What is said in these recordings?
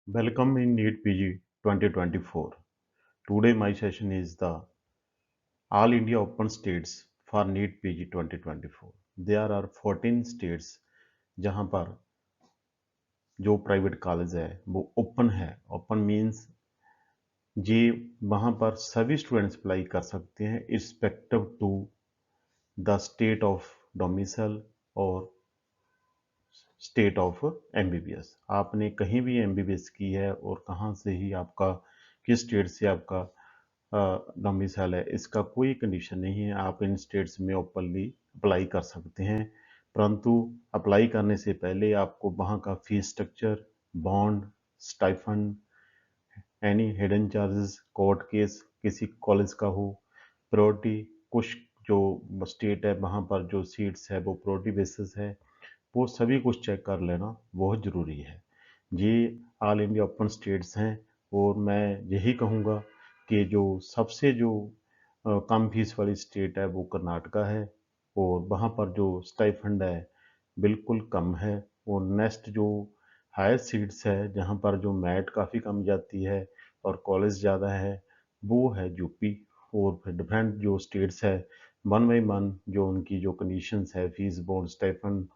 Welcome in NEET PG 2024. Today my session is the All India Open States for NEET PG 2024. There are 14 states जहां पर जो private college है वो open है। Open means ये वहां पर सभी स्टूडेंट्स अप्लाई कर सकते हैं irrespective to the state of domicile और स्टेट ऑफ एमबीबीएस। आपने कहीं भी एमबीबीएस की है और कहाँ से ही आपका किस स्टेट से आपका डोमिसाइल है, इसका कोई कंडीशन नहीं है। आप इन स्टेट्स में ओपनली अप्लाई कर सकते हैं, परंतु अप्लाई करने से पहले आपको वहाँ का fees structure, bond, stipend, any hidden charges, court case किसी कॉलेज का हो, प्रायोरिटी, कुछ जो स्टेट है वहाँ पर जो सीट्स है वो प्रायोरिटी बेसिस है, वो सभी कुछ चेक कर लेना बहुत ज़रूरी है। ये ऑल इंडिया ओपन स्टेट्स हैं और मैं यही कहूँगा कि जो सबसे जो कम फीस वाली स्टेट है वो कर्नाटका है और वहाँ पर जो स्टाइफंड है बिल्कुल कम है। और नेक्स्ट जो हायर सीट्स है जहाँ पर जो मैट काफ़ी कम जाती है और कॉलेज ज़्यादा है वो है यूपी। और फिर डिफरेंट जो स्टेट्स है वन बाई वन जो उनकी जो कंडीशंस है fees, bond, stipend,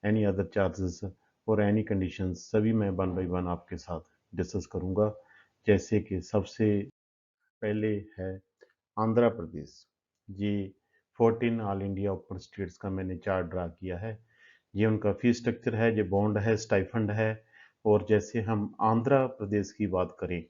any other charges और एनी कंडीशंस सभी मैं वन बाई वन आपके साथ डिस्कस करूंगा। जैसे कि सबसे पहले है आंध्र प्रदेश। ये 14 ऑल इंडिया ओपन स्टेट्स का मैंने चार्ट ड्रा किया है। ये उनका फीस स्ट्रक्चर है, ये बॉन्ड है, स्टाइफंड है। और जैसे हम आंध्र प्रदेश की बात करें,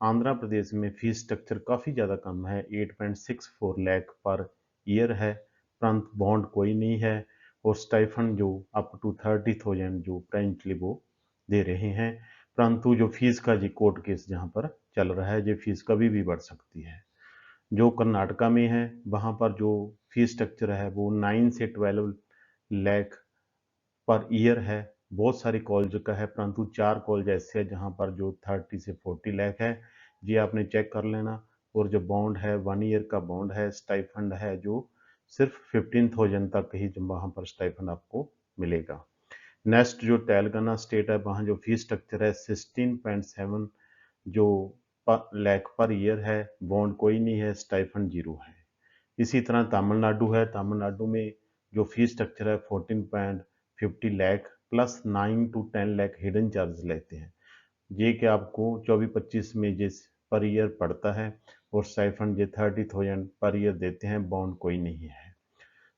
आंध्र प्रदेश में फीस स्ट्रक्चर काफ़ी ज़्यादा कम है, 8.64 लाख पर ईयर है, परंतु बॉन्ड कोई नहीं है। और स्टाइफंड जो अप टू 30,000 जो प्रेजेंटली वो दे रहे हैं, परंतु जो फीस का जी कोर्ट केस जहाँ पर चल रहा है, ये फीस कभी भी बढ़ सकती है। जो कर्नाटका में है वहाँ पर जो फीस स्ट्रक्चर है वो 9 से 12 लाख पर ईयर है। बहुत सारी कॉलेज का है, परंतु 4 कॉलेज ऐसे हैं जहाँ पर जो 30 से 40 लाख है। ये आपने चेक कर लेना। और जो बॉन्ड है 1 ईयर का बॉन्ड है, स्टाइफंड है जो सिर्फ 15,000 तक ही जो वहाँ पर स्टाइफंड आपको मिलेगा। नेक्स्ट जो तेलंगाना स्टेट है वहाँ जो फीस स्ट्रक्चर है 16.7 जो लाख पर ईयर है, बॉन्ड कोई नहीं है, स्टाइफंड जीरो है। इसी तरह तमिलनाडु है, तमिलनाडु में जो फीस स्ट्रक्चर है 14.50 lakh plus 9 to 10 lakh hidden charge लेते हैं। ये कि आपको 24-25 में जिस पर ईयर पड़ता है और स्टाइफंड ये 30,000 पर ईयर देते हैं, बॉन्ड कोई नहीं है।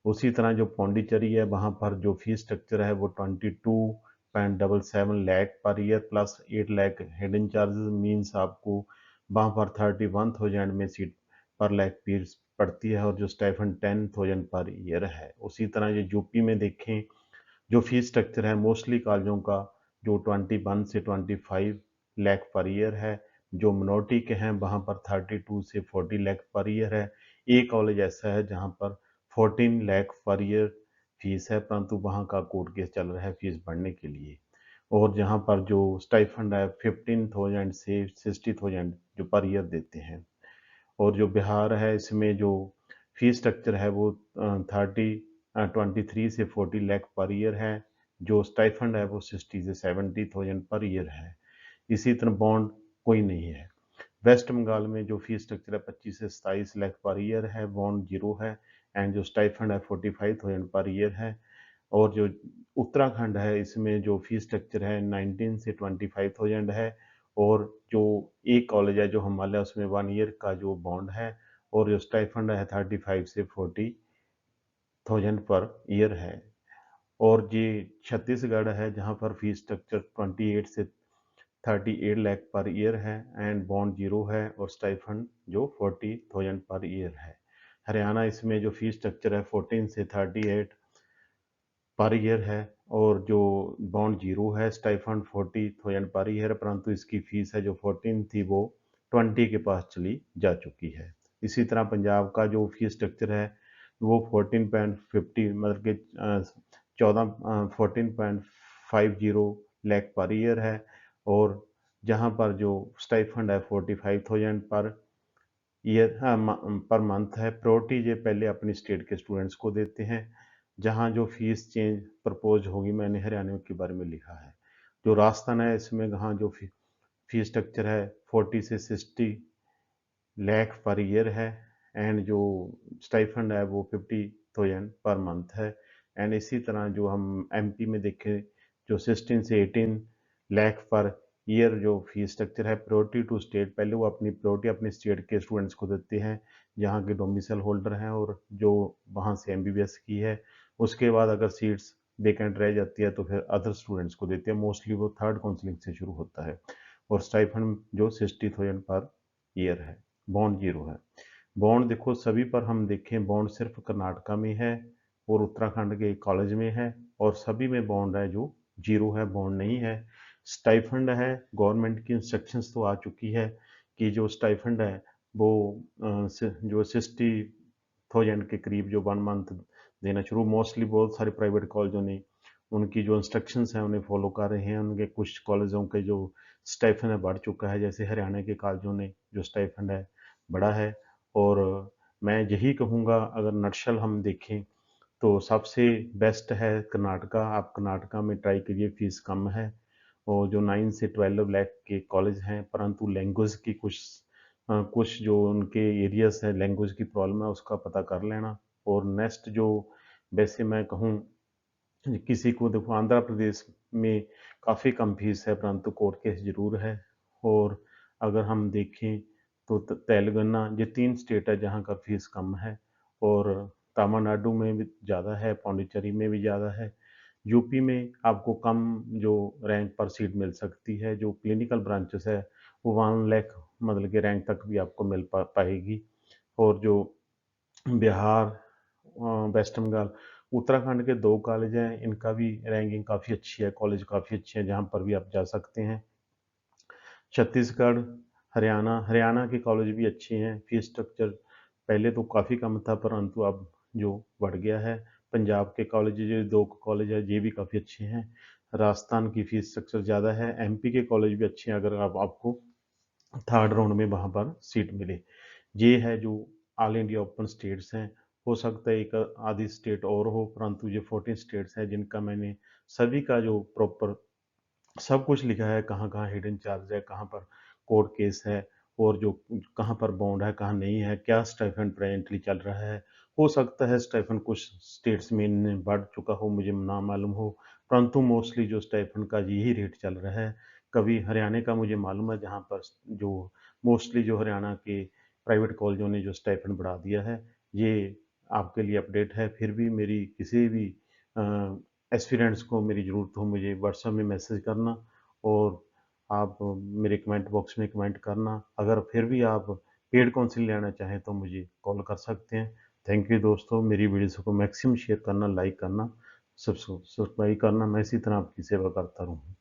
उसी तरह जो पौंडीचेरी है वहाँ पर जो फीस स्ट्रक्चर है वो 22.77 lakh per year plus 8 lakh hidden charges means आपको वहाँ पर 31,000 में सीट पर लाख फीस पड़ती है और जो स्टाइफंड 10,000 पर ईयर है। उसी तरह ये यूपी में देखें जो फीस स्ट्रक्चर है मोस्टली कॉलेजों का जो 21 से 25 लाख पर ईयर है। जो मिनोरिटी के हैं वहाँ पर 32 से 40 लाख पर ईयर है। एक कॉलेज ऐसा है जहाँ पर 14 लाख पर ईयर फीस है, परंतु वहाँ का कोर्ट केस चल रहा है फीस बढ़ने के लिए। और जहाँ पर जो स्टाइफंड है 15,000 से 60,000 जो पर ईयर देते हैं। और जो बिहार है इसमें जो फीस स्ट्रक्चर है वो 23 से 40 लाख पर ईयर है। जो स्टाइफंड है वो 60 से 70,000 पर ईयर है। इसी तरह बॉन्ड कोई नहीं है। वेस्ट बंगाल में जो फीस स्ट्रक्चर है 25 से 27 लाख पर ईयर है, बॉन्ड जीरो है। एंड जो स्टाइफंड है 45,000 पर ईयर है। और जो उत्तराखंड है इसमें जो फीस स्ट्रक्चर है 19 से 25,000 है। और जो एक कॉलेज है जो हिमालय उसमें 1 ईयर का जो बॉन्ड है। और जो स्टाइफंड है 35 से 40,000 पर ईयर है। और ये छत्तीसगढ़ है जहाँ पर फीस स्ट्रक्चर 28 से 38 लाख पर ईयर है एंड बॉन्ड जीरो है और स्टाइफंड जो 40,000 पर ईयर है। हरियाणा इसमें जो फीस स्ट्रक्चर है 14 से 38 पर ईयर है और जो बॉन्ड जीरो है, स्टाइफंड 40,000 पर ईयर, परंतु इसकी फीस है जो 14 थी वो 20 के पास चली जा चुकी है। इसी तरह पंजाब का जो फीस स्ट्रक्चर है वो 14.50 मतलब कि 14.50 लाख पर ईयर है। और जहाँ पर जो स्टाइफंड है 45,000 पर ईयर पर मंथ है। प्रायोरिटी ये पहले अपनी स्टेट के स्टूडेंट्स को देते हैं। जहाँ जो फीस चेंज प्रपोज होगी, मैंने हरियाणा के बारे में लिखा है। जो राजस्थान है इसमें जहाँ जो फीस स्ट्रक्चर है 40 से 60 लाख पर ईयर है एंड जो स्टाइफंड है वो 50,000 पर मंथ है। एंड इसी तरह जो हम एमपी में देखें जो 16 से 18 लाख पर ईयर जो फीस स्ट्रक्चर है प्रायोरिटी टू स्टेट, पहले वो अपनी प्रायोरिटी अपने स्टेट के स्टूडेंट्स को देते हैं जहाँ के डोमिसाइल होल्डर हैं और जो वहाँ से एमबीबीएस की है। उसके बाद अगर सीट्स वेकेंट रह जाती है तो फिर अदर स्टूडेंट्स को देते हैं। मोस्टली वो थर्ड काउंसलिंग से शुरू होता है और स्टाइफंड जो 60,000 पर ईयर है। बॉन्ड जीरो है। बॉन्ड देखो सभी पर हम देखें बॉन्ड सिर्फ कर्नाटका में है और उत्तराखंड के कॉलेज में है और सभी में बॉन्ड है जो जीरो है, बॉन्ड नहीं है। स्टाइफंड है, गवर्नमेंट की इंस्ट्रक्शंस तो आ चुकी है कि जो स्टाइफंड है वो जो 60,000 के करीब जो 1 मंथ देना शुरू, मोस्टली बहुत सारे प्राइवेट कॉलेजों ने उनकी जो इंस्ट्रक्शंस हैं उन्हें फॉलो कर रहे हैं। उनके कुछ कॉलेजों के जो स्टाइफंड है बढ़ चुका है, जैसे हरियाणा के कॉलेजों ने जो स्टाइफंड है बढ़ा है। और मैं यही कहूँगा अगर नटशल हम देखें तो सबसे बेस्ट है कर्नाटका। आप कर्नाटका में ट्राई करिए, फीस कम है और जो 9 से 12 लाख के कॉलेज हैं, परंतु लैंग्वेज की कुछ जो उनके एरियाज है लैंग्वेज की प्रॉब्लम है उसका पता कर लेना। और नेक्स्ट जो वैसे मैं कहूँ किसी को देखो आंध्र प्रदेश में काफ़ी कम फीस है परंतु कोर्ट केस जरूर है। और अगर हम देखें तो तेलंगाना, ये 3 स्टेट है जहाँ का फीस कम है और तमिलनाडु में भी ज़्यादा है, पौंडीचेरी में भी ज़्यादा है। यूपी में आपको कम जो रैंक पर सीट मिल सकती है, जो क्लिनिकल ब्रांचेस है वो 1 लाख मतलब के रैंक तक भी आपको मिल पाएगी। और जो बिहार, वेस्ट बंगाल, उत्तराखंड के 2 कॉलेज हैं, इनका भी रैंकिंग काफ़ी अच्छी है, कॉलेज काफ़ी अच्छे हैं जहाँ पर भी आप जा सकते हैं। छत्तीसगढ़, हरियाणा के कॉलेज भी अच्छे हैं। फीस स्ट्रक्चर पहले तो काफ़ी कम था परंतु अब जो बढ़ गया है। पंजाब के कॉलेज जो 2 कॉलेज है ये भी काफ़ी अच्छे हैं। राजस्थान की फीस स्ट्रक्चर ज़्यादा है। एमपी के कॉलेज भी अच्छे हैं अगर आपको थर्ड राउंड में वहाँ पर सीट मिले। ये है जो ऑल इंडिया ओपन स्टेट्स हैं। हो सकता है एक आधी स्टेट और हो परंतु ये 14 स्टेट्स हैं जिनका मैंने सभी का जो प्रॉपर सब कुछ लिखा है, कहाँ कहाँ हिडन चार्ज है, कहाँ पर कोर्ट केस है और जो कहाँ पर बॉन्ड है, कहाँ नहीं है, क्या स्टाइफंड प्रेजेंटली चल रहा है। हो सकता है स्टाइफंड कुछ स्टेट्स में बढ़ चुका हो, मुझे ना मालूम हो, परंतु मोस्टली जो स्टाइफंड का यही रेट चल रहा है। कभी हरियाणा का मुझे मालूम है जहाँ पर जो मोस्टली जो हरियाणा के प्राइवेट कॉलेजों ने जो स्टाइफंड बढ़ा दिया है। ये आपके लिए अपडेट है। फिर भी मेरी किसी भी एस्पिरेंट्स को मेरी ज़रूरत हो मुझे व्हाट्सएप में मैसेज करना और आप मेरे कमेंट बॉक्स में कमेंट करना। अगर फिर भी आप पेड काउंसलिंग लेना चाहें तो मुझे कॉल कर सकते हैं। थैंक यू दोस्तों, मेरी वीडियोस को मैक्सिमम शेयर करना, लाइक करना, सब्सक्राइब करना। मैं इसी तरह आपकी सेवा करता रहूँ।